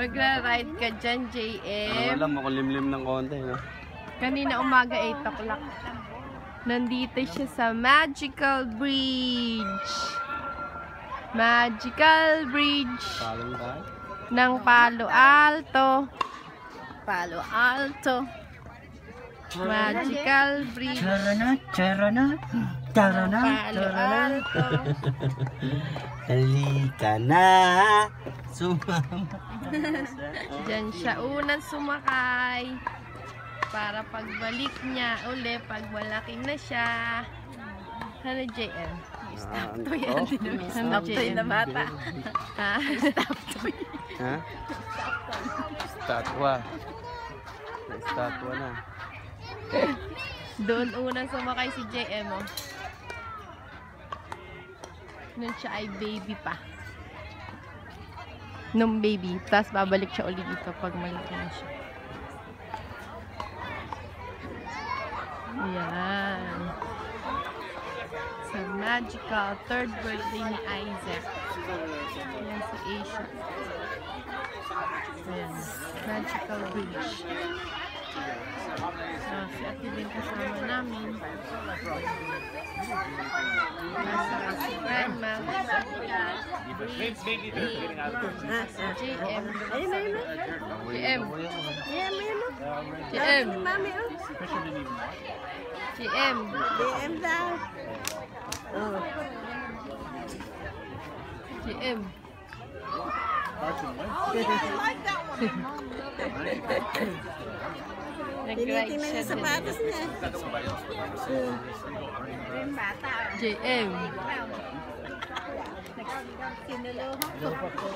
Magra-ride ka dyan, Ano JM. alam, makulimlim ng konti, no? Kanina umaga 8 o'clock. Nandito siya sa Magical Bridge. Magical Bridge Palong tayo. ng Palo Alto. Palo Alto. Magical Bridge. Charana. Palo Alto. Halika na. Sumama. Diyan siya unang sumakay. Para pagbalik niya uli, pag malaki na siya. Ano, JM? Stop to yan. Stop to na bata. Ha? Stop to yan. Ha? Statwa. May statwa na. Doon unang sumakay si JM, oh. Nun siya ay baby pa. Nung baby. Tapos babalik siya ulit dito pag malaki na siya. Ayan. Sa magical third birthday ni Isaac. Ayan si Asia. Ayan. Magical Bridge. Si Ate din kasama namin. Nasa si Grandma. JM. JM. JM. JM. DM daw. JM. Tinitingnan yung sapatos niya. JM. Sinuluhan ko.